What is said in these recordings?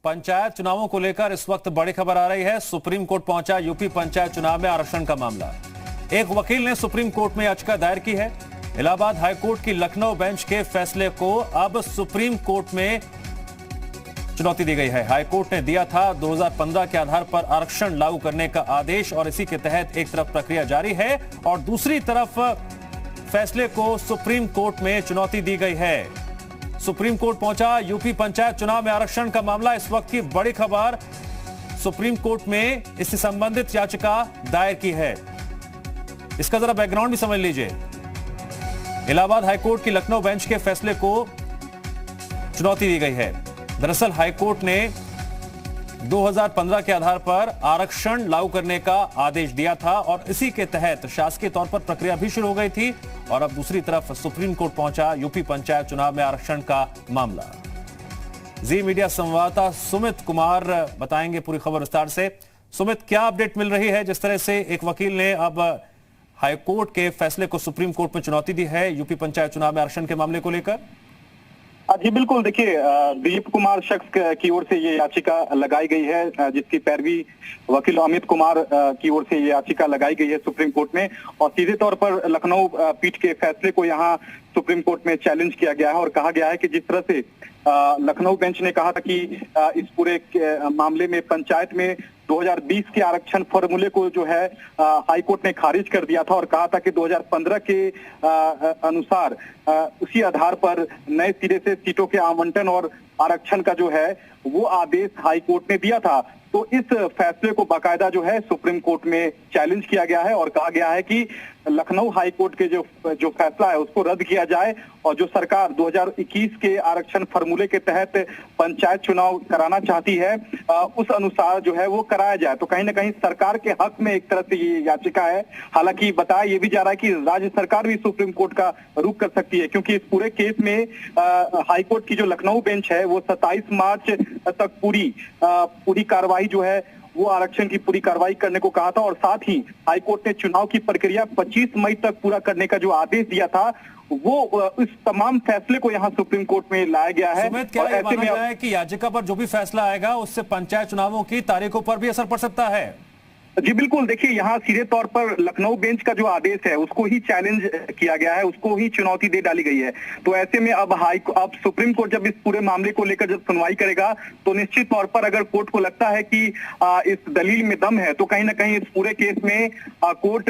पंचायत चुनावों को लेकर इस वक्त बड़ी खबर आ रही है। सुप्रीम कोर्ट पहुंचा यूपी पंचायत चुनाव में आरक्षण का मामला। एक वकील ने सुप्रीम कोर्ट में याचिका दायर की है। इलाहाबाद हाईकोर्ट की लखनऊ बेंच के फैसले को अब सुप्रीम कोर्ट में चुनौती दी गई है। हाईकोर्ट ने दिया था 2015 के आधार पर आरक्षण लागू करने का आदेश और इसी के तहत एक तरफ प्रक्रिया जारी है और दूसरी तरफ फैसले को सुप्रीम कोर्ट में चुनौती दी गई है। सुप्रीम कोर्ट पहुंचा यूपी पंचायत चुनाव में आरक्षण का मामला। इस वक्त की बड़ी खबर, सुप्रीम कोर्ट में इससे संबंधित याचिका दायर की है। इसका जरा बैकग्राउंड भी समझ लीजिए। इलाहाबाद हाईकोर्ट की लखनऊ बेंच के फैसले को चुनौती दी गई है। दरअसल हाईकोर्ट ने 2015 के आधार पर आरक्षण लागू करने का आदेश दिया था और इसी के तहत शासकीय तौर पर प्रक्रिया भी शुरू हो गई थी और अब दूसरी तरफ सुप्रीम कोर्ट पहुंचा यूपी पंचायत चुनाव में आरक्षण का मामला। जी मीडिया संवाददाता सुमित कुमार बताएंगे पूरी खबर विस्तार से। सुमित, क्या अपडेट मिल रही है जिस तरह से एक वकील ने अब हाईकोर्ट के फैसले को सुप्रीम कोर्ट में चुनौती दी है यूपी पंचायत चुनाव में आरक्षण के मामले को लेकर? जी बिल्कुल, देखिए दिलीप कुमार शख्स की ओर से ये याचिका लगाई गई है, जिसकी पैरवी वकील अमित कुमार की ओर से ये याचिका लगाई गई है सुप्रीम कोर्ट में और सीधे तौर पर लखनऊ पीठ के फैसले को यहाँ सुप्रीम कोर्ट में चैलेंज किया गया है और कहा गया है कि जिस तरह से लखनऊ बेंच ने कहा था कि इस पूरे मामले में पंचायत में 2020 के आरक्षण फॉर्मूले को जो है हाईकोर्ट ने खारिज कर दिया था और कहा था कि 2015 के अनुसार उसी आधार पर नए सिरे से सीटों के आवंटन और आरक्षण का जो है वो आदेश हाईकोर्ट ने दिया था। तो इस फैसले को बाकायदा जो है सुप्रीम कोर्ट में चैलेंज किया गया है और कहा गया है कि लखनऊ हाईकोर्ट के जो फैसला है उसको रद्द किया जाए और जो सरकार 2021 के आरक्षण फॉर्मूले के तहत पंचायत चुनाव कराना चाहती है उस अनुसार जो है वो कराया जाए। तो कहीं ना कहीं सरकार के हक में एक तरह से ये याचिका है। हालांकि बताया ये भी जा रहा है कि राज्य सरकार भी सुप्रीम कोर्ट का रुख कर सकती है क्योंकि इस पूरे केस में हाईकोर्ट की जो लखनऊ बेंच है वो 27 मार्च तक पूरी कार्रवाई जो है वो आरक्षण की पूरी कार्रवाई करने को कहा था और साथ ही हाईकोर्ट ने चुनाव की प्रक्रिया 25 मई तक पूरा करने का जो आदेश दिया था वो इस तमाम फैसले को यहाँ सुप्रीम कोर्ट में लाया गया है। क्या ऐसे में है कि याचिका पर जो भी फैसला आएगा उससे पंचायत चुनावों की तारीखों पर भी असर पड़ सकता है? जी बिल्कुल, देखिए यहाँ सीधे तौर पर लखनऊ बेंच का जो आदेश है उसको ही चैलेंज किया गया है, उसको ही चुनौती दे डाली गई है। तो ऐसे में अब सुप्रीम कोर्ट जब इस पूरे मामले को लेकर जब सुनवाई करेगा तो निश्चित तौर पर अगर कोर्ट को लगता है कि इस दलील में दम है तो कहीं ना कहीं इस पूरे केस में कोर्ट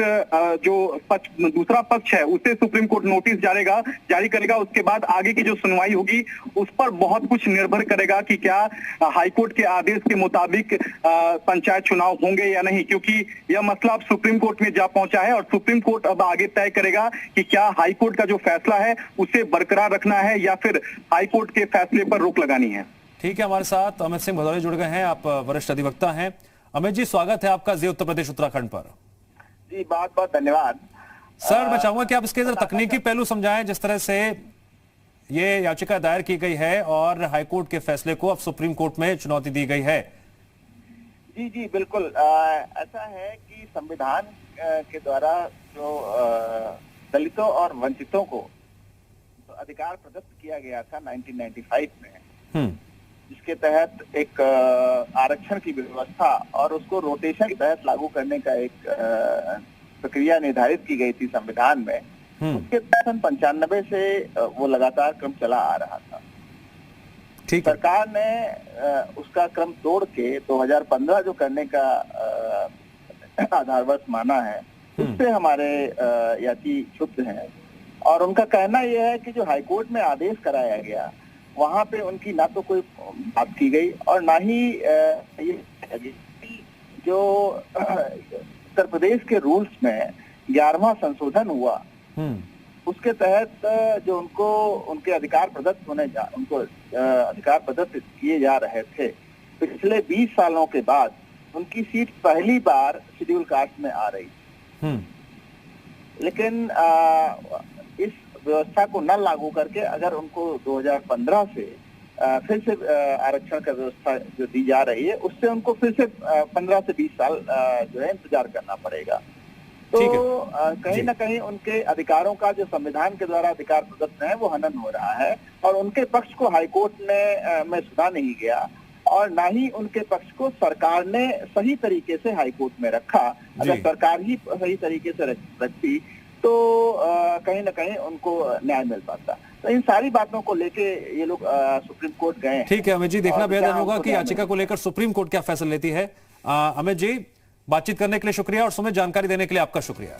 जो दूसरा पक्ष है उसे सुप्रीम कोर्ट नोटिस जारी करेगा। उसके बाद आगे की जो सुनवाई होगी उस पर बहुत कुछ निर्भर करेगा कि क्या हाईकोर्ट के आदेश के मुताबिक पंचायत चुनाव होंगे या नहीं, क्योंकि यह मसला अब सुप्रीम कोर्ट में जा पहुंचा है और सुप्रीम कोर्ट अब आगे तय करेगा कि क्या हाईकोर्ट का जो फैसला है उसे बरकरार रखना है या फिर हाईकोर्ट के फैसले पर रोक लगानी है। ठीक है, हमारे साथ अमित सिंह भदौरिया जुड़ गए हैं, आप वरिष्ठ अधिवक्ता हैं। अमित जी, स्वागत है आपका जी उत्तर प्रदेश उत्तराखंड पर। जी बहुत बहुत धन्यवाद सर। मैं चाहूंगा कि आप इसके जरा तकनीकी पहलू समझाएं, जिस तरह से ये याचिका दायर की गई है और हाईकोर्ट के फैसले को अब सुप्रीम कोर्ट में चुनौती दी गई है। जी बिल्कुल, ऐसा है कि संविधान के द्वारा जो दलितों और वंचितों को तो अधिकार प्रदत्त किया गया था 1995 में, जिसके तहत एक आरक्षण की व्यवस्था और उसको रोटेशन के तहत लागू करने का एक प्रक्रिया निर्धारित की गई थी संविधान में। उसके तहत 95 से वो लगातार क्रम चला आ रहा था। सरकार ने उसका क्रम तोड़ के 2015 जो करने का आधारवश माना है उससे हमारे याची क्षुब्ध हैं और उनका कहना यह है कि जो हाईकोर्ट में आदेश कराया गया वहां पे उनकी ना तो कोई बात की गई और ना ही जो उत्तर प्रदेश के रूल्स में 11वां संशोधन हुआ उसके तहत जो उनके अधिकार प्रदत्त उनको अधिकार प्रदत्त किए जा रहे थे, पिछले 20 सालों के बाद उनकी सीट पहली बार शेड्यूल कास्ट में आ रही। लेकिन इस व्यवस्था को न लागू करके अगर उनको 2015 से फिर से आरक्षण का व्यवस्था जो दी जा रही है उससे उनको फिर से 15 से 20 साल जो है इंतजार करना पड़ेगा। तो कहीं ना कहीं उनके अधिकारों का जो संविधान के द्वारा अधिकार प्रदत्त है वो हनन हो रहा है और उनके पक्ष को हाईकोर्ट ने में सुना नहीं गया। और ना ही उनके पक्ष को सरकार ने सही तरीके से हाईकोर्ट में रखा। अगर सरकार ही सही तरीके से रखती तो कहीं ना कहीं उनको न्याय मिल पाता। तो इन सारी बातों को लेके ये लोग सुप्रीम कोर्ट गए। ठीक है अमित जी, देखना बेहद अहम होगा कि याचिका को लेकर सुप्रीम कोर्ट क्या फैसला लेती है। अमित जी, बातचीत करने के लिए शुक्रिया और सुमित, जानकारी देने के लिए आपका शुक्रिया।